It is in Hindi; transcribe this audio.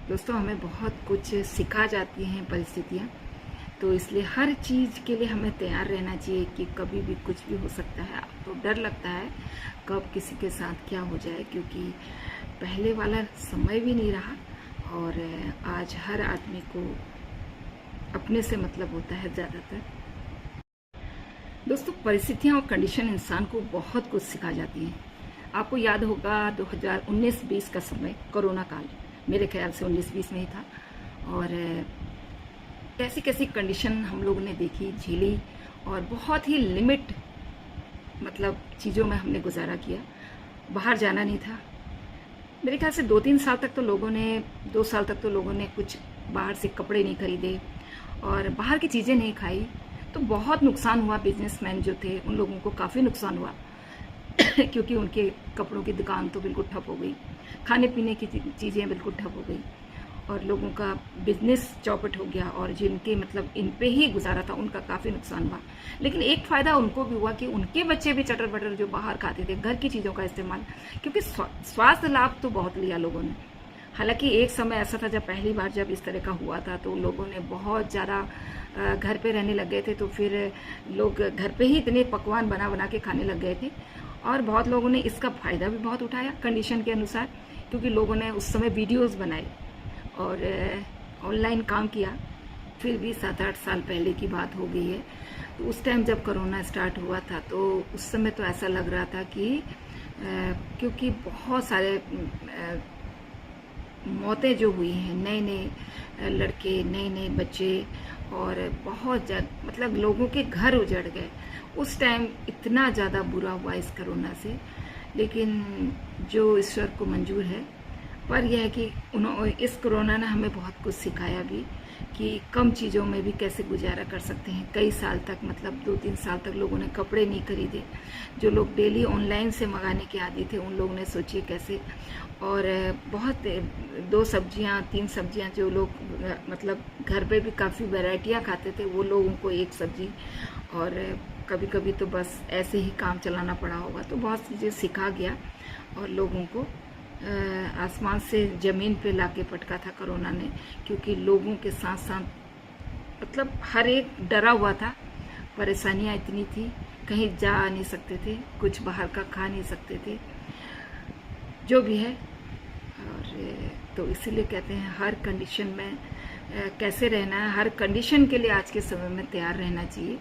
दोस्तों, हमें बहुत कुछ सिखा जाती हैं परिस्थितियाँ, तो इसलिए हर चीज़ के लिए हमें तैयार रहना चाहिए कि कभी भी कुछ भी हो सकता है। तो डर लगता है कब किसी के साथ क्या हो जाए, क्योंकि पहले वाला समय भी नहीं रहा और आज हर आदमी को अपने से मतलब होता है ज़्यादातर। दोस्तों, परिस्थितियाँ और कंडीशन इंसान को बहुत कुछ सिखा जाती हैं। आपको याद होगा 2019-20 का समय, कोरोना काल, मेरे ख्याल से 19-20 में ही था। और कैसी कैसी कंडीशन हम लोगों ने देखी, झेली और बहुत ही लिमिट मतलब चीज़ों में हमने गुजारा किया। बाहर जाना नहीं था। मेरे ख्याल से 2-3 साल तक तो लोगों ने 2 साल तक तो लोगों ने कुछ बाहर से कपड़े नहीं खरीदे और बाहर की चीज़ें नहीं खाई। तो बहुत नुकसान हुआ। बिजनेसमैन जो थे उन लोगों को काफ़ी नुकसान हुआ क्योंकि उनके कपड़ों की दुकान तो बिल्कुल ठप हो गई, खाने पीने की चीज़ें बिल्कुल ठप हो गई और लोगों का बिजनेस चौपट हो गया और जिनके मतलब इन पे ही गुजारा था उनका काफ़ी नुकसान हुआ। लेकिन एक फ़ायदा उनको भी हुआ कि उनके बच्चे भी चटर बटर जो बाहर खाते थे घर की चीज़ों का इस्तेमाल, क्योंकि स्वास्थ्य लाभ तो बहुत लिया लोगों ने। हालांकि एक समय ऐसा था जब पहली बार जब इस तरह का हुआ था तो लोगों ने बहुत ज़्यादा घर पे रहने लग गए थे, तो फिर लोग घर पे ही इतने पकवान बना बना के खाने लग गए थे और बहुत लोगों ने इसका फ़ायदा भी बहुत उठाया कंडीशन के अनुसार, क्योंकि लोगों ने उस समय वीडियोस बनाए और ऑनलाइन काम किया। फिर भी 7-8 साल पहले की बात हो गई है। तो उस टाइम जब कोरोना स्टार्ट हुआ था तो उस समय तो ऐसा लग रहा था कि क्योंकि बहुत सारे मौतें जो हुई हैं, नए नए लड़के, नए नए बच्चे और बहुत मतलब लोगों के घर उजड़ गए। उस टाइम इतना ज़्यादा बुरा हुआ इस कोरोना से, लेकिन जो ईश्वर को मंजूर है। पर यह है कि इस कोरोना ने हमें बहुत कुछ सिखाया भी कि कम चीज़ों में भी कैसे गुजारा कर सकते हैं। कई साल तक मतलब 2-3 साल तक लोगों ने कपड़े नहीं खरीदे। जो लोग डेली ऑनलाइन से मंगाने के आदी थे उन लोगों ने सोचिए कैसे। और बहुत 2 सब्जियां 3 सब्जियां जो लोग मतलब घर पे भी काफ़ी वैरायटियां खाते थे, वो लोगों को एक सब्जी और कभी कभी तो बस ऐसे ही काम चलाना पड़ा होगा। तो बहुत चीज़ें सिखा गया और लोगों को आसमान से ज़मीन पे लाके पटका था कोरोना ने, क्योंकि लोगों के साथ साथ मतलब हर एक डरा हुआ था। परेशानियां इतनी थी, कहीं जा नहीं सकते थे, कुछ बाहर का खा नहीं सकते थे, जो भी है। और तो इसीलिए कहते हैं हर कंडीशन में कैसे रहना है, हर कंडीशन के लिए आज के समय में तैयार रहना चाहिए।